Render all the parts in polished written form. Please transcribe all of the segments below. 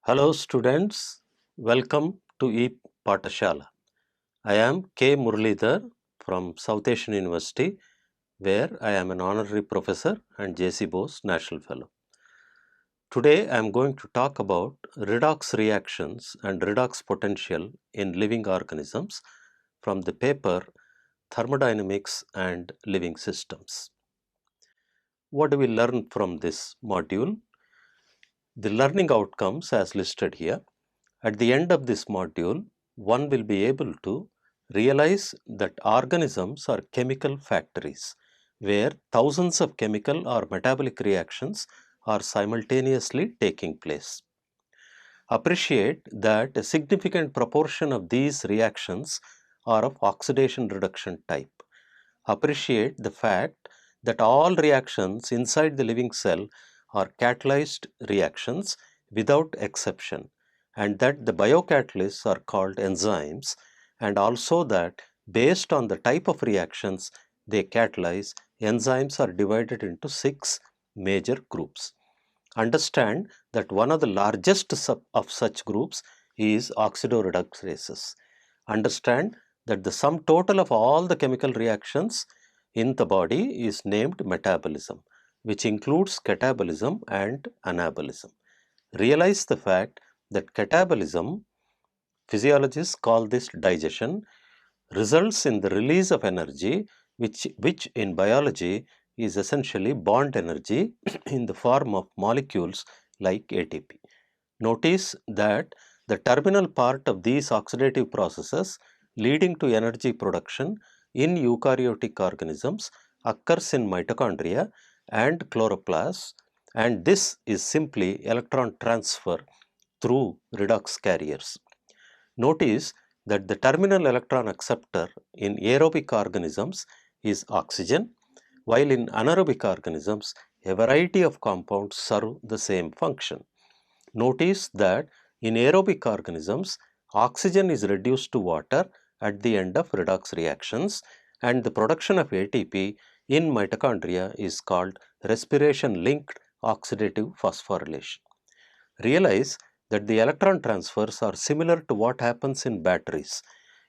Hello students, welcome to Patashala. I am K. Muralidhar from South Asian University, where I am an honorary professor and J.C. Bose National Fellow. Today I am going to talk about redox reactions and redox potential in living organisms from the paper Thermodynamics and Living Systems. What do we learn from this module? The learning outcomes as listed here. At the end of this module, one will be able to realize that organisms are chemical factories where thousands of chemical or metabolic reactions are simultaneously taking place. Appreciate that a significant proportion of these reactions are of oxidation reduction type. Appreciate the fact that all reactions inside the living cell are catalyzed reactions without exception, and that the biocatalysts are called enzymes, and also that based on the type of reactions they catalyze, enzymes are divided into 6 major groups. Understand that one of the largest of such groups is oxidoreductases. Understand that the sum total of all the chemical reactions in the body is named metabolism, which includes catabolism and anabolism. Realize the fact that catabolism, physiologists call this digestion, results in the release of energy, which in biology is essentially bond energy in the form of molecules like ATP. Notice that the terminal part of these oxidative processes leading to energy production in eukaryotic organisms occurs in mitochondria and chloroplasts, and this is simply electron transfer through redox carriers. Notice that the terminal electron acceptor in aerobic organisms is oxygen, while in anaerobic organisms a variety of compounds serve the same function. Notice that in aerobic organisms, oxygen is reduced to water at the end of redox reactions, and the production of ATP in mitochondria is called respiration-linked oxidative phosphorylation. Realize that the electron transfers are similar to what happens in batteries.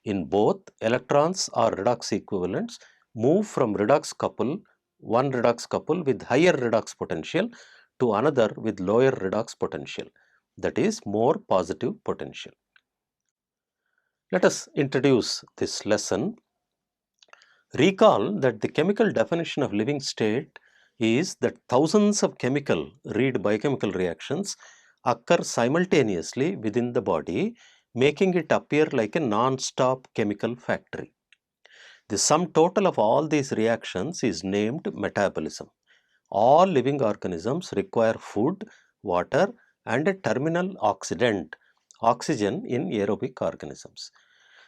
In both, electrons or redox equivalents move from one redox couple with higher redox potential to another with lower redox potential, that is more positive potential. Let us introduce this lesson. Recall that the chemical definition of living state is that thousands of biochemical reactions occur simultaneously within the body, making it appear like a non-stop chemical factory. The sum total of all these reactions is named metabolism. All living organisms require food, water, and a terminal oxidant, oxygen, in aerobic organisms.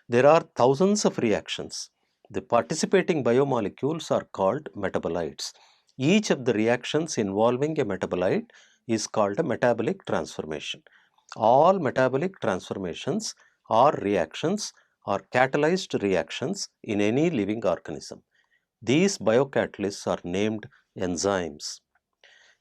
There are thousands of reactions. The participating biomolecules are called metabolites. Each of the reactions involving a metabolite is called a metabolic transformation. All metabolic transformations or reactions are catalyzed reactions in any living organism. These biocatalysts are named enzymes.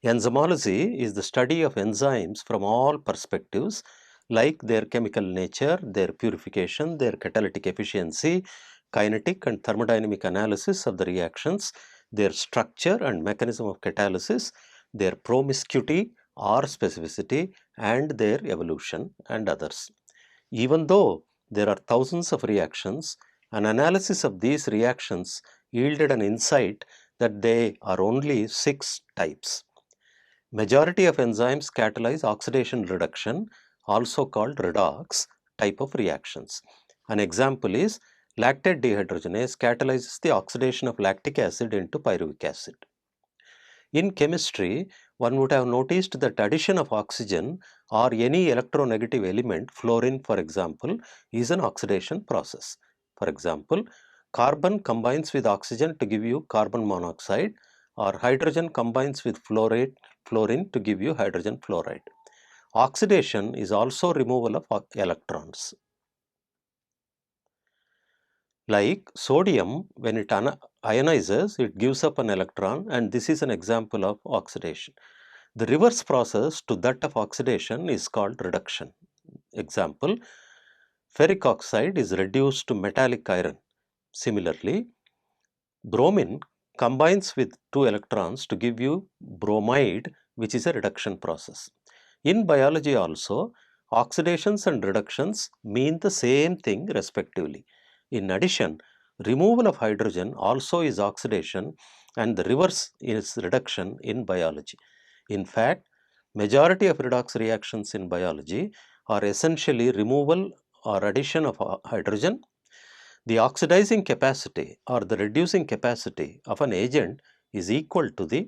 Enzymology is the study of enzymes from all perspectives, like their chemical nature, their purification, their catalytic efficiency, kinetic and thermodynamic analysis of the reactions, their structure and mechanism of catalysis, their promiscuity or specificity, and their evolution, and others. Even though there are thousands of reactions, an analysis of these reactions yielded an insight that they are only 6 types. Majority of enzymes catalyze oxidation reduction, also called redox, type of reactions. An example is lactate dehydrogenase catalyzes the oxidation of lactic acid into pyruvic acid. In chemistry, one would have noticed that addition of oxygen or any electronegative element, fluorine for example, is an oxidation process. For example, carbon combines with oxygen to give you carbon monoxide, or hydrogen combines with fluorine to give you hydrogen fluoride. Oxidation is also removal of electrons. Like sodium, when it ionizes, it gives up an electron, and this is an example of oxidation. The reverse process to that of oxidation is called reduction. Example, ferric oxide is reduced to metallic iron. Similarly, bromine combines with two electrons to give you bromide, which is a reduction process. In biology also, oxidations and reductions mean the same thing respectively. In addition, removal of hydrogen also is oxidation and the reverse is reduction in biology. In fact, majority of redox reactions in biology are essentially removal or addition of hydrogen. The oxidizing capacity or the reducing capacity of an agent is equal to the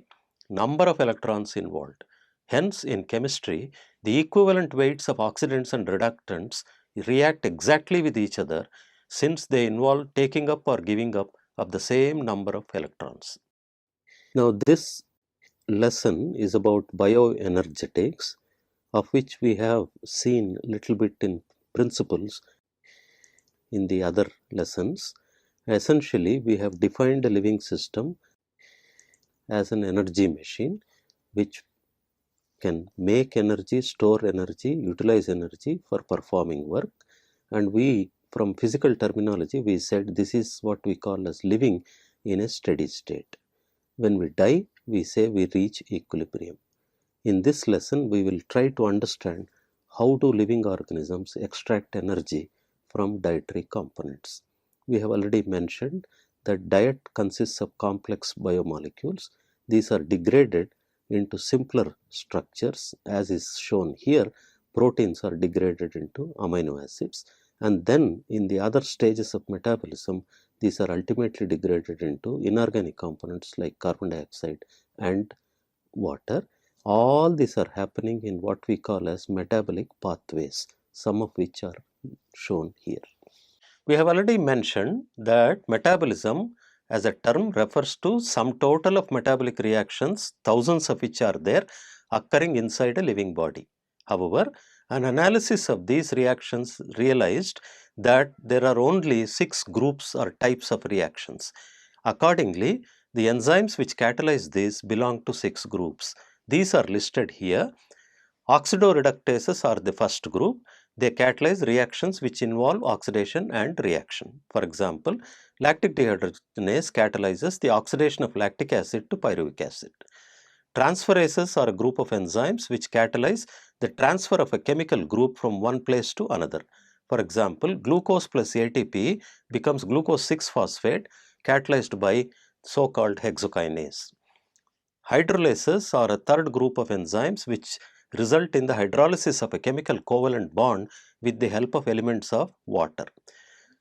number of electrons involved. Hence, in chemistry, the equivalent weights of oxidants and reductants react exactly with each other since they involve taking up or giving up of the same number of electrons. Now, this lesson is about bioenergetics, of which we have seen little bit in principles in the other lessons. Essentially, we have defined a living system as an energy machine which can make energy, store energy, utilize energy for performing work. And we, from physical terminology, we said this is what we call as living in a steady state. When we die, we say we reach equilibrium. In this lesson, we will try to understand how do living organisms extract energy from dietary components. We have already mentioned that diet consists of complex biomolecules. These are degraded into simpler structures, as is shown here. Proteins are degraded into amino acids, and then in the other stages of metabolism, these are ultimately degraded into inorganic components like carbon dioxide and water. All these are happening in what we call as metabolic pathways, some of which are shown here. We have already mentioned that metabolism as a term refers to sum total of metabolic reactions, thousands of which are there occurring inside a living body. However, an analysis of these reactions realized that there are only 6 groups or types of reactions. Accordingly, the enzymes which catalyze these belong to 6 groups. These are listed here. Oxidoreductases are the first group. They catalyze reactions which involve oxidation and reaction. For example, lactic dehydrogenase catalyzes the oxidation of lactic acid to pyruvic acid. Transferases are a group of enzymes which catalyze the transfer of a chemical group from one place to another. For example, glucose plus ATP becomes glucose 6-phosphate catalyzed by so-called hexokinase. Hydrolases are a third group of enzymes which result in the hydrolysis of a chemical covalent bond with the help of elements of water.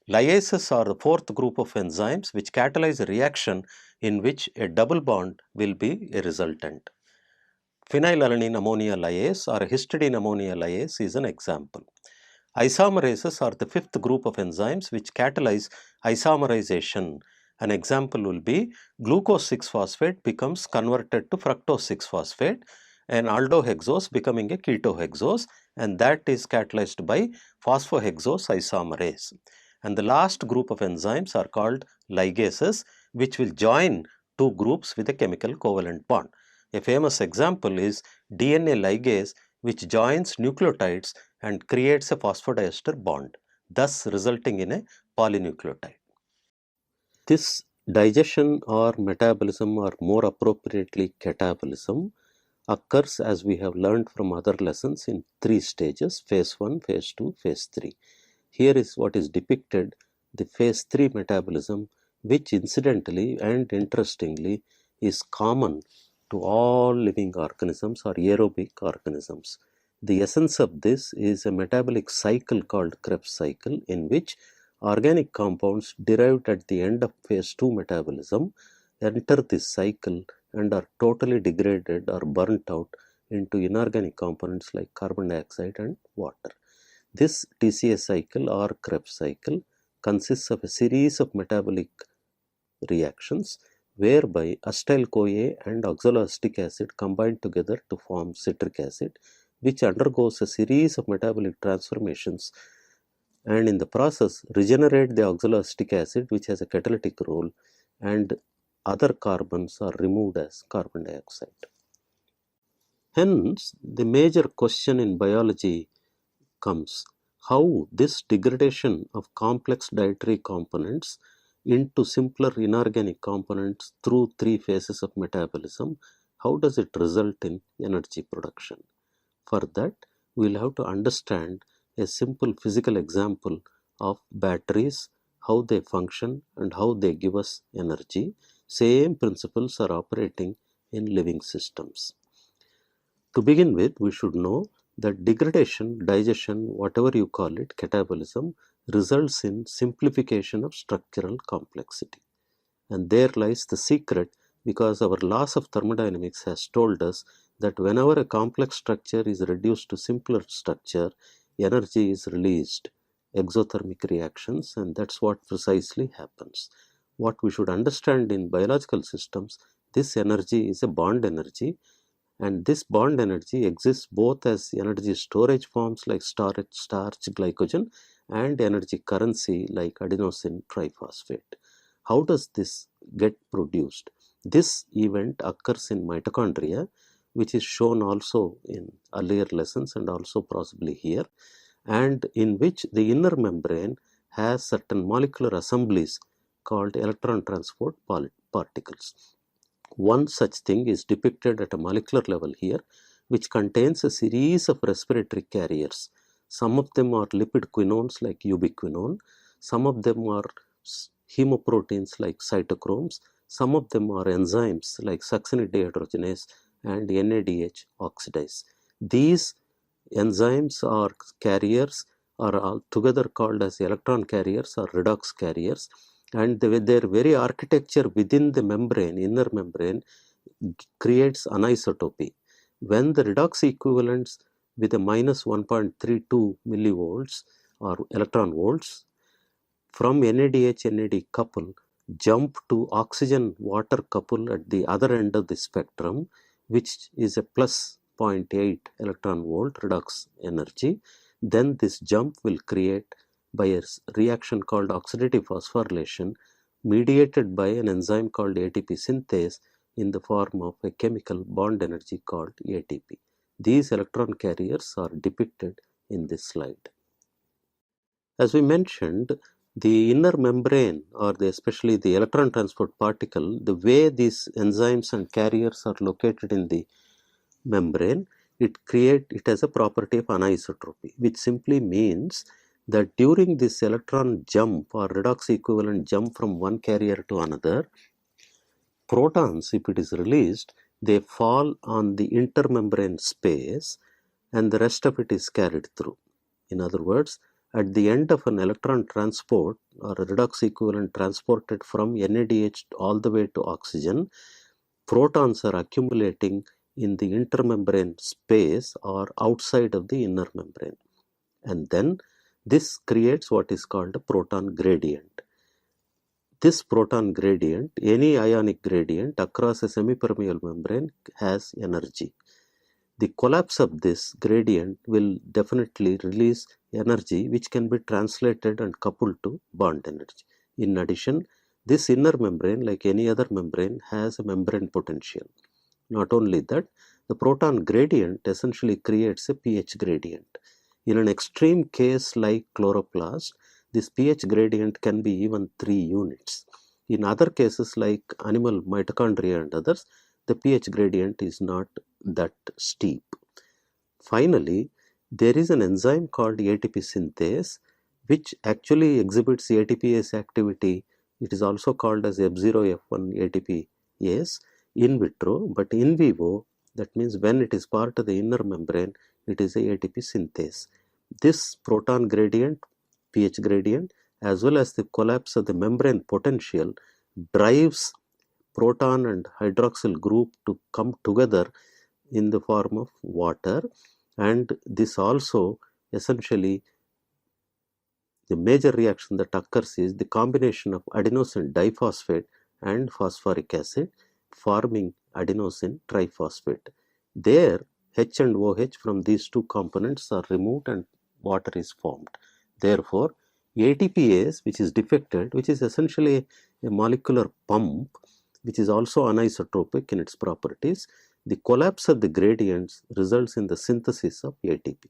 Lyases are the fourth group of enzymes which catalyze a reaction in which a double bond will be a resultant. Phenylalanine ammonia lyase or histidine ammonia lyase is an example. Isomerases are the fifth group of enzymes which catalyze isomerization. An example will be glucose 6-phosphate becomes converted to fructose 6-phosphate and aldohexose becoming a ketohexose, and that is catalyzed by phosphohexose isomerase. And the last group of enzymes are called ligases, which will join two groups with a chemical covalent bond. A famous example is DNA ligase, which joins nucleotides and creates a phosphodiester bond, thus resulting in a polynucleotide. This digestion or metabolism, or more appropriately catabolism, occurs, as we have learned from other lessons, in 3 stages: phase 1, phase 2, phase 3. Here is what is depicted, the phase 3 metabolism, which incidentally and interestingly is common to all living organisms or aerobic organisms. The essence of this is a metabolic cycle called Krebs cycle, in which organic compounds derived at the end of phase 2 metabolism enter this cycle and are totally degraded or burnt out into inorganic components like carbon dioxide and water. This TCA cycle or Krebs cycle consists of a series of metabolic reactions whereby acetyl-CoA and oxaloacetic acid combine together to form citric acid, which undergoes a series of metabolic transformations and in the process regenerate the oxaloacetic acid, which has a catalytic role, and other carbons are removed as carbon dioxide. Hence, the major question in biology comes how this degradation of complex dietary components into simpler inorganic components through three phases of metabolism, how does it result in energy production? For that, we will have to understand a simple physical example of batteries, how they function and how they give us energy. Same principles are operating in living systems. To begin with, we should know that degradation, digestion, whatever you call it, catabolism, results in simplification of structural complexity. And there lies the secret, because our laws of thermodynamics has told us that whenever a complex structure is reduced to simpler structure, energy is released, exothermic reactions, and that's what precisely happens. What we should understand in biological systems, this energy is a bond energy, and this bond energy exists both as energy storage forms like starch, glycogen, and energy currency like adenosine triphosphate. How does this get produced? This event occurs in mitochondria, which is shown also in earlier lessons and also possibly here, and in which the inner membrane has certain molecular assemblies called electron transport particles. One such thing is depicted at a molecular level here, which contains a series of respiratory carriers. Some of them are lipid quinones like ubiquinone, some of them are hemoproteins like cytochromes, some of them are enzymes like succinate dehydrogenase and NADH oxidase. These enzymes or carriers are all together called as electron carriers or redox carriers, and their very architecture within the membrane, inner membrane, creates anisotropy. When the redox equivalents with a minus 1.32 millivolts or electron volts from NADH-NAD couple jump to oxygen-water couple at the other end of the spectrum, which is a plus 0.8 electron volt redox energy, then this jump will create by a reaction called oxidative phosphorylation mediated by an enzyme called ATP synthase in the form of a chemical bond energy called ATP. These electron carriers are depicted in this slide. As we mentioned, the inner membrane or especially the electron transport particle, the way these enzymes and carriers are located in the membrane, it has a property of anisotropy, which simply means that during this electron jump or redox equivalent jump from one carrier to another, protons, if it is released, they fall on the intermembrane space and the rest of it is carried through. In other words, at the end of an electron transport or a redox equivalent transported from NADH all the way to oxygen, protons are accumulating in the intermembrane space or outside of the inner membrane. And then this creates what is called a proton gradient. This proton gradient, any ionic gradient across a semipermeable membrane, has energy. The collapse of this gradient will definitely release energy which can be translated and coupled to bond energy. In addition, this inner membrane, like any other membrane, has a membrane potential. Not only that, the proton gradient essentially creates a pH gradient. In an extreme case like chloroplast, this pH gradient can be even 3 units. In other cases like animal mitochondria and others, the pH gradient is not that steep. Finally, there is an enzyme called ATP synthase, which actually exhibits ATPase activity. It is also called as F0, F1 ATPase in vitro, but in vivo, that means when it is part of the inner membrane, it is a ATP synthase. This proton gradient, pH gradient, as well as the collapse of the membrane potential drives proton and hydroxyl group to come together in the form of water, and this also essentially the major reaction that occurs is the combination of adenosine diphosphate and phosphoric acid forming adenosine triphosphate. There H and OH from these two components are removed and water is formed. Therefore, ATPase, which is defected, which is essentially a molecular pump, which is also anisotropic in its properties, The collapse of the gradients results in the synthesis of ATP.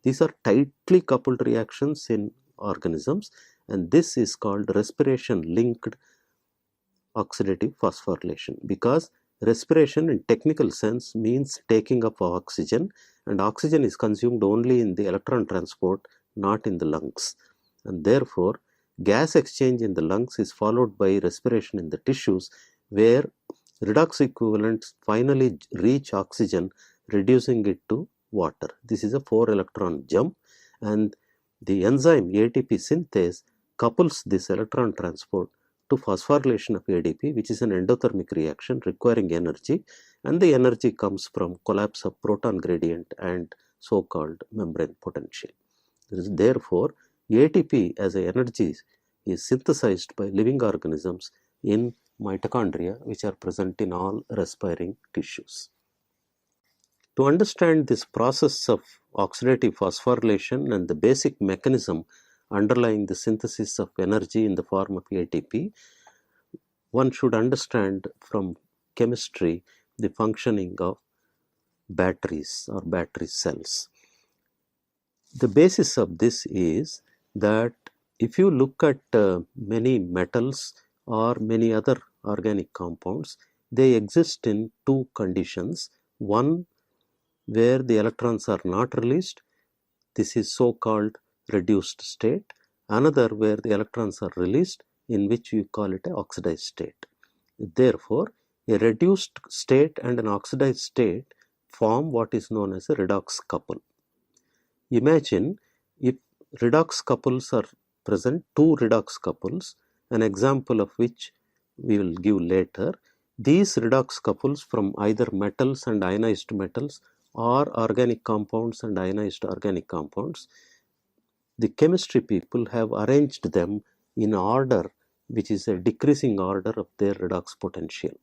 These are tightly coupled reactions in organisms, and this is called respiration linked oxidative phosphorylation, because respiration in technical sense means taking up oxygen, and oxygen is consumed only in the electron transport, not in the lungs, and therefore gas exchange in the lungs is followed by respiration in the tissues, where redox equivalents finally reach oxygen, reducing it to water. This is a 4-electron jump, and the enzyme ATP synthase couples this electron transport to phosphorylation of ADP, which is an endothermic reaction requiring energy, and the energy comes from collapse of proton gradient and so-called membrane potential. Therefore, ATP as an energy is synthesized by living organisms in mitochondria, which are present in all respiring tissues. To understand this process of oxidative phosphorylation and the basic mechanism underlying the synthesis of energy in the form of ATP, one should understand from chemistry the functioning of batteries or battery cells. The basis of this is that if you look at many metals or many other organic compounds, they exist in two conditions. One, where the electrons are not released, this is so-called reduced state. Another, where the electrons are released, in which you call it an oxidized state. Therefore, a reduced state and an oxidized state form what is known as a redox couple. Imagine if redox couples are present, two redox couples, an example of which we will give later. These redox couples from either metals and ionized metals or organic compounds and ionized organic compounds, the chemistry people have arranged them in order which is a decreasing order of their redox potential.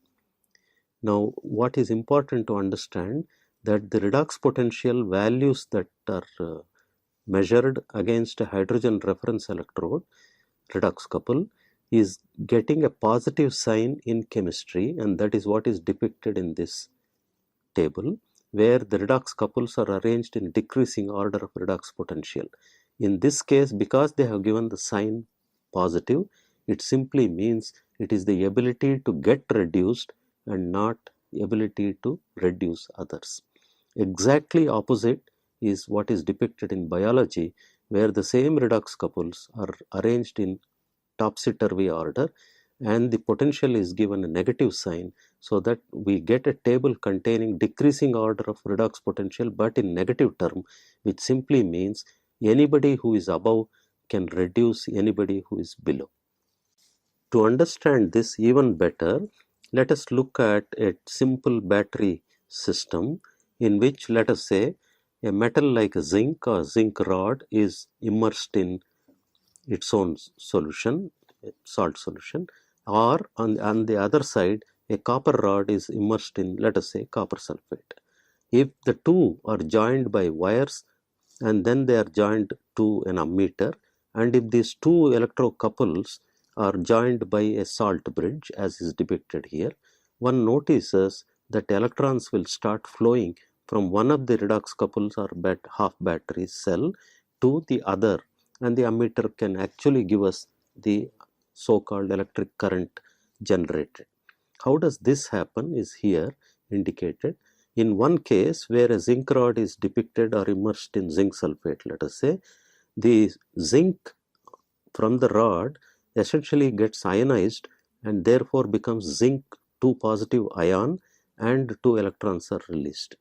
Now, what is important to understand that the redox potential values that are measured against a hydrogen reference electrode, redox couple, is getting a positive sign in chemistry, and that is what is depicted in this table, where the redox couples are arranged in decreasing order of redox potential. In this case, because they have given the sign positive, it simply means it is the ability to get reduced and not ability to reduce others. Exactly opposite is what is depicted in biology, where the same redox couples are arranged in topsy-turvy order and the potential is given a negative sign, so that we get a table containing decreasing order of redox potential but in negative term, which simply means anybody who is above can reduce anybody who is below. To understand this even better, let us look at a simple battery system in which, let us say, a metal like zinc or zinc rod is immersed in its own solution, salt solution, or on the other side, a copper rod is immersed in, let us say, copper sulfate. If the two are joined by wires and then they are joined to an ammeter, and if these two electrocouples are joined by a salt bridge, as is depicted here, one notices that electrons will start flowing from one of the redox couples or half battery cell to the other, and the ammeter can actually give us the so-called electric current generated. How does this happen is here indicated. In one case, where a zinc rod is depicted or immersed in zinc sulfate, let us say, the zinc from the rod essentially gets ionized and therefore becomes zinc 2 positive ion and 2 electrons are released.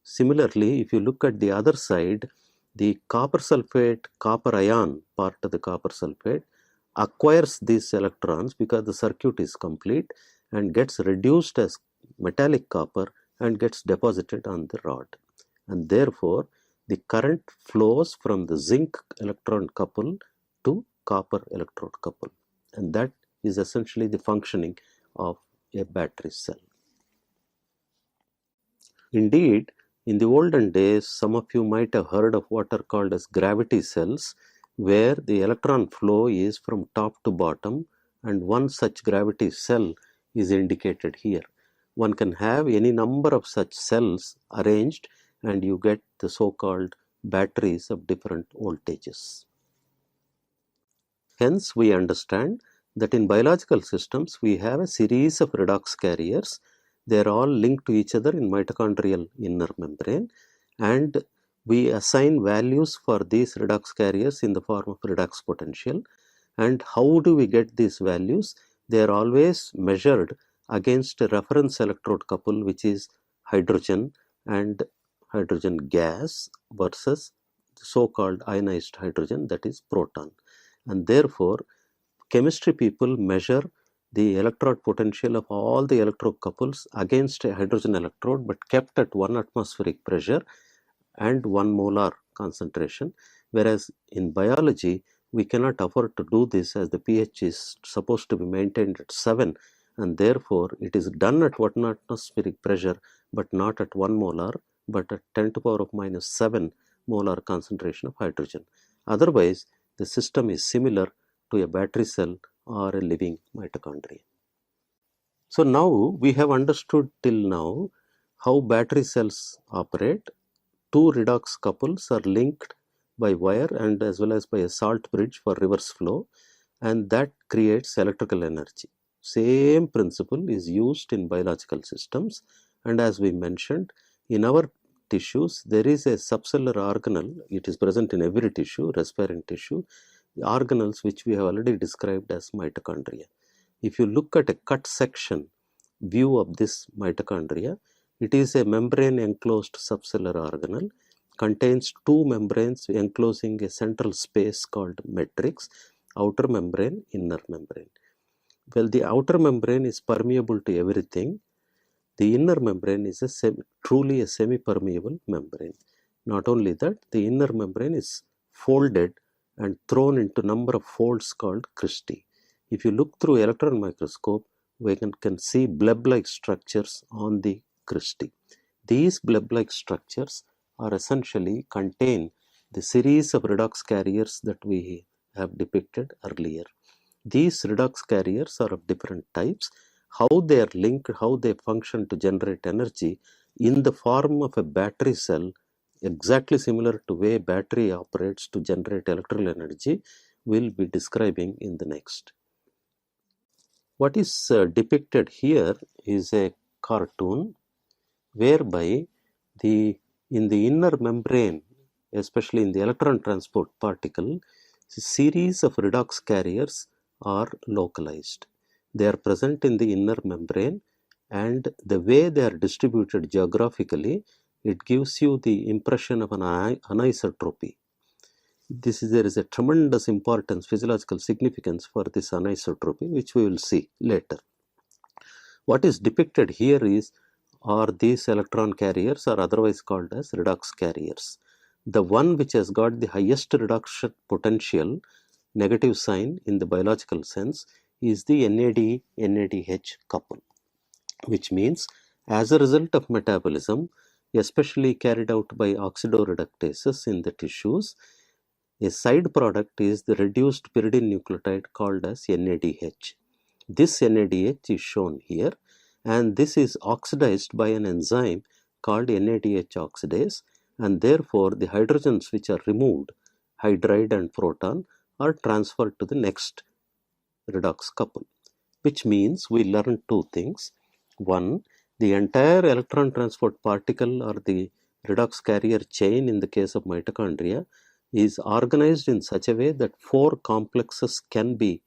Similarly, if you look at the other side, the copper sulfate, copper ion part of the copper sulfate acquires these electrons because the circuit is complete and gets reduced as metallic copper and gets deposited on the rod. And therefore, the current flows from the zinc electron couple to copper electrode couple. And that is essentially the functioning of a battery cell. Indeed, in the olden days, some of you might have heard of what are called as gravity cells, where the electron flow is from top to bottom, and one such gravity cell is indicated here. one can have any number of such cells arranged and you get the so-called batteries of different voltages. Hence, we understand that in biological systems, we have a series of redox carriers. They are all linked to each other in mitochondrial inner membrane, and we assign values for these redox carriers in the form of redox potential. And how do we get these values? They are always measured against a reference electrode couple, which is hydrogen and hydrogen gas versus the so-called ionized hydrogen, that is proton. And therefore, chemistry people measure the electrode potential of all the electrode couples against a hydrogen electrode, but kept at 1 atmospheric pressure and 1 molar concentration, whereas in biology we cannot afford to do this, as the pH is supposed to be maintained at 7, and therefore it is done at 1 atmospheric pressure but not at 1 molar, but at 10 to the power of minus 7 molar concentration of hydrogen. Otherwise, the system is similar to a battery cell or a living mitochondria. So now we have understood till now how battery cells operate. Two redox couples are linked by wire and as well as by a salt bridge for reverse flow, and that creates electrical energy. Same principle is used in biological systems, and as we mentioned, in our tissues there is a subcellular organelle. It is present in every tissue, respiring tissue, organelles which we have already described as mitochondria. If you look at a cut section view of this mitochondria, it is a membrane enclosed subcellular organelle, contains two membranes enclosing a central space called matrix, outer membrane, inner membrane. Well, the outer membrane is permeable to everything. The inner membrane is truly a semi-permeable membrane. Not only that, the inner membrane is folded and thrown into number of folds called cristae. If you look through electron microscope, we can see bleb-like structures on the cristae. These bleb-like structures are essentially contain the series of redox carriers that we have depicted earlier. These redox carriers are of different types. How they are linked, how they function to generate energy in the form of a battery cell, exactly similar to way battery operates to generate electrical energy, we'll be describing in the next. What is depicted here is a cartoon whereby in the inner membrane, especially in the electron transport particle, a series of redox carriers are localized. They are present in the inner membrane, and the way they are distributed geographically, it gives you the impression of an anisotropy. There is a tremendous importance, physiological significance for this anisotropy, which we will see later. What is depicted here are these electron carriers, or otherwise called as redox carriers. The one which has got the highest reduction potential, negative sign in the biological sense, is the NAD-NADH couple, which means as a result of metabolism, especially carried out by oxidoreductases in the tissues, a side product is the reduced pyridine nucleotide called as NADH. This NADH is shown here, and this is oxidized by an enzyme called NADH oxidase, and therefore the hydrogens which are removed, hydride and proton, are transferred to the next redox couple, which means we learn two things. One, the entire electron transport particle or the redox carrier chain in the case of mitochondria is organized in such a way that four complexes can be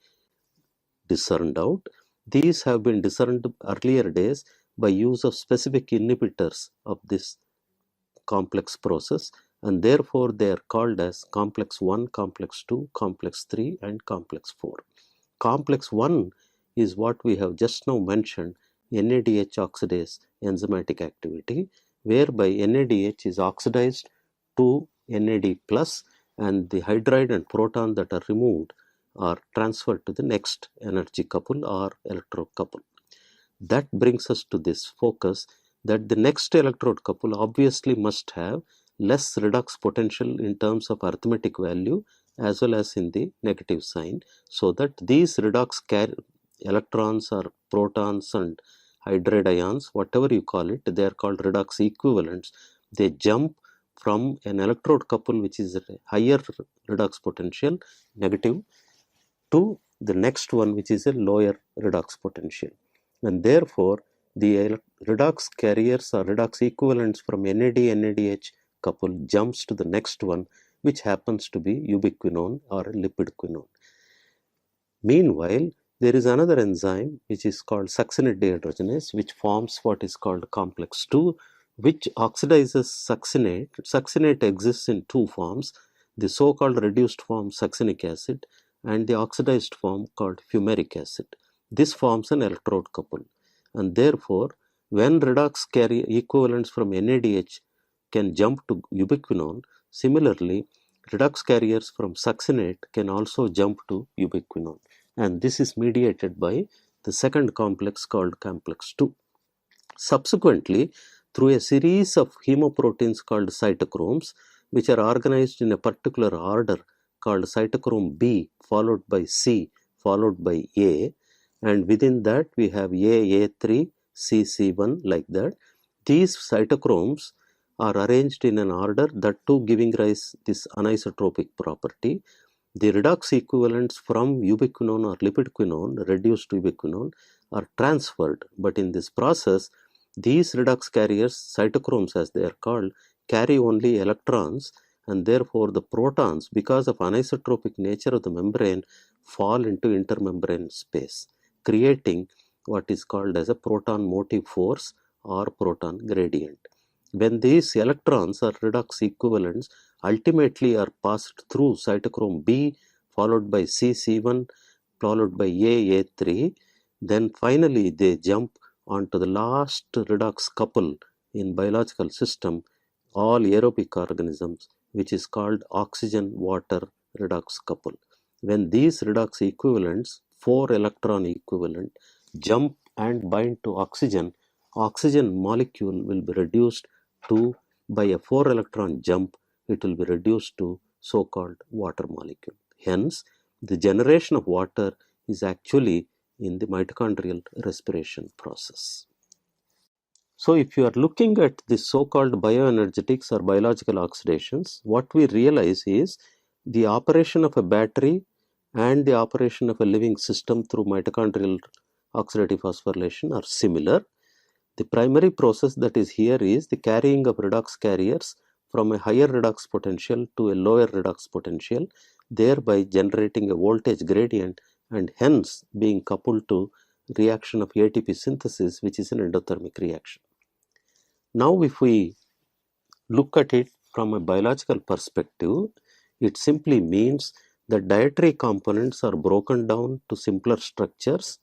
discerned out. These have been discerned earlier days by use of specific inhibitors of this complex process, and therefore they are called as complex 1, complex 2, complex 3 and complex 4. Complex 1 is what we have just now mentioned, NADH oxidase enzymatic activity, whereby NADH is oxidized to NAD plus, and the hydride and proton that are removed are transferred to the next energy couple or electrode couple. That brings us to this focus that the next electrode couple obviously must have less redox potential in terms of arithmetic value as well as in the negative sign, so that these redox electrons or protons and hydride ions, whatever you call it, they are called redox equivalents. They jump from an electrode couple which is a higher redox potential, negative, to the next one which is a lower redox potential. And therefore, the redox carriers or redox equivalents from NAD-NADH couple jumps to the next one, which happens to be ubiquinone or lipid quinone. Meanwhile, there is another enzyme which is called succinate dehydrogenase, which forms what is called complex 2, which oxidizes succinate. Succinate exists in two forms, the so-called reduced form succinic acid and the oxidized form called fumaric acid. This forms an electrode couple, and therefore, when redox carrier equivalents from NADH can jump to ubiquinone, similarly, redox carriers from succinate can also jump to ubiquinone, and this is mediated by the second complex called complex 2. Subsequently, through a series of hemoproteins called cytochromes, which are organized in a particular order called cytochrome B followed by C followed by A, and within that we have A3, C1, like that. These cytochromes are arranged in an order, that too giving rise this anisotropic property. The redox equivalents from ubiquinone or lipid quinone, reduced to ubiquinone, are transferred, but in this process, these redox carriers, cytochromes as they are called, carry only electrons, and therefore the protons, because of anisotropic nature of the membrane, fall into intermembrane space, creating what is called as a proton motive force or proton gradient. When these electrons or redox equivalents ultimately are passed through cytochrome B followed by C1 followed by A3, then finally they jump onto the last redox couple in biological system, all aerobic organisms, which is called oxygen-water redox couple. When these redox equivalents, 4 electron equivalent, jump and bind to oxygen, oxygen molecule will be reduced to, by a 4 electron jump, it will be reduced to so-called water molecule. Hence, the generation of water is actually in the mitochondrial respiration process. So, if you are looking at this so-called bioenergetics or biological oxidations, what we realize is the operation of a battery and the operation of a living system through mitochondrial oxidative phosphorylation are similar. The primary process that is here is the carrying of redox carriers from a higher redox potential to a lower redox potential, thereby generating a voltage gradient and hence being coupled to reaction of ATP synthesis, which is an endothermic reaction. Now, if we look at it from a biological perspective, it simply means that dietary components are broken down to simpler structures,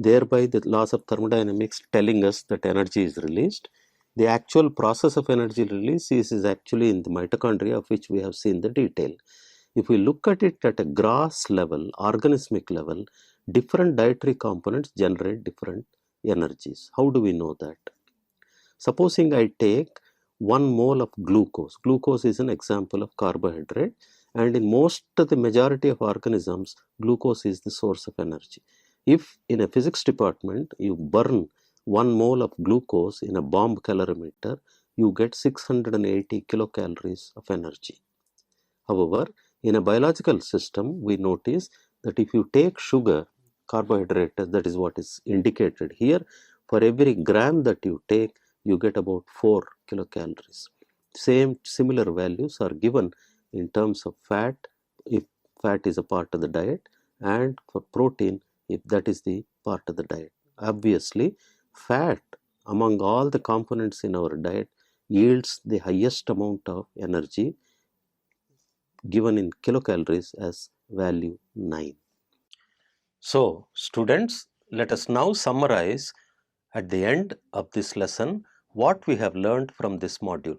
thereby the laws of thermodynamics telling us that energy is released. The actual process of energy release is actually in the mitochondria, of which we have seen the detail. If we look at it at a gross level, organismic level, different dietary components generate different energies. How do we know that? Supposing I take 1 mole of glucose. Glucose is an example of carbohydrate, and in most of the majority of organisms, glucose is the source of energy. If in a physics department you burn 1 mole of glucose in a bomb calorimeter, you get 680 kilocalories of energy. However, in a biological system, we notice that if you take sugar, carbohydrate, that is what is indicated here, for every gram that you take, you get about 4 kilocalories. Similar values are given in terms of fat, if fat is a part of the diet, and for protein, if that is the part of the diet. Obviously, fat among all the components in our diet yields the highest amount of energy, given in kilocalories as value 9. So, students, let us now summarize at the end of this lesson what we have learned from this module.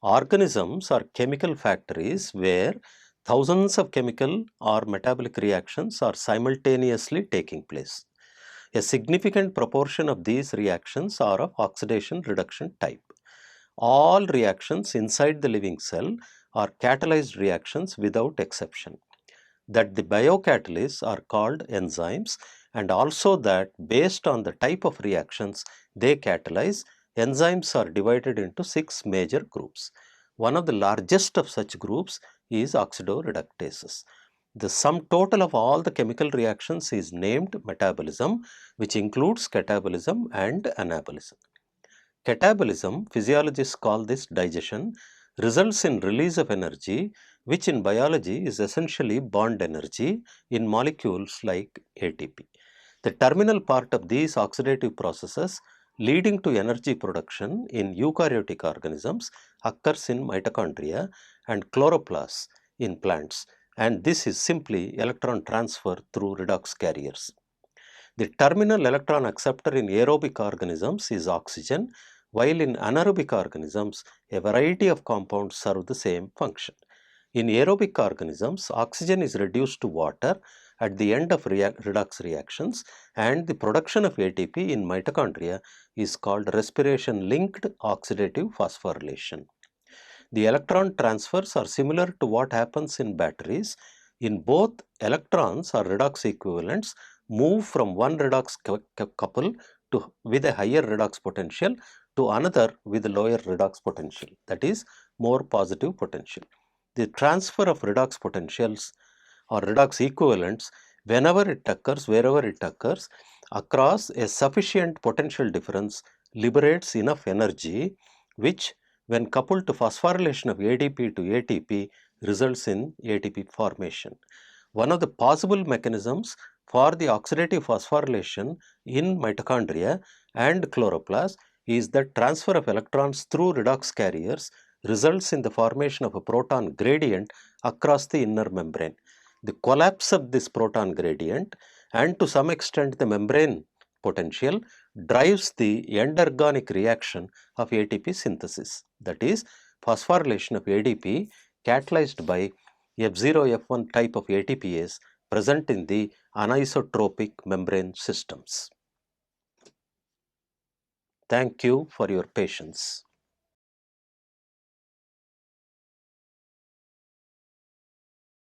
Organisms are chemical factories where thousands of chemical or metabolic reactions are simultaneously taking place. A significant proportion of these reactions are of oxidation reduction type. All reactions inside the living cell are catalyzed reactions without exception. That the biocatalysts are called enzymes, and also that based on the type of reactions they catalyze, enzymes are divided into 6 major groups. One of the largest of such groups is oxidoreductases. The sum total of all the chemical reactions is named metabolism, which includes catabolism and anabolism. Catabolism, physiologists call this digestion, results in release of energy, which in biology is essentially bond energy in molecules like ATP. The terminal part of these oxidative processes leading to energy production in eukaryotic organisms occurs in mitochondria and chloroplasts in plants, and this is simply electron transfer through redox carriers. The terminal electron acceptor in aerobic organisms is oxygen, while in anaerobic organisms, a variety of compounds serve the same function. In aerobic organisms, oxygen is reduced to water at the end of redox reactions, and the production of ATP in mitochondria is called respiration-linked oxidative phosphorylation. The electron transfers are similar to what happens in batteries. In both, electrons or redox equivalents move from one redox couple with a higher redox potential to another with a lower redox potential, that is more positive potential. The transfer of redox potentials or redox equivalents, whenever it occurs, wherever it occurs, across a sufficient potential difference liberates enough energy, which when coupled to phosphorylation of ADP to ATP results in ATP formation. One of the possible mechanisms for the oxidative phosphorylation in mitochondria and chloroplasts is that transfer of electrons through redox carriers results in the formation of a proton gradient across the inner membrane. The collapse of this proton gradient and to some extent the membrane potential drives the end-organic reaction of ATP synthesis, that is phosphorylation of ADP catalyzed by F0, F1 type of ATPase present in the anisotropic membrane systems. Thank you for your patience.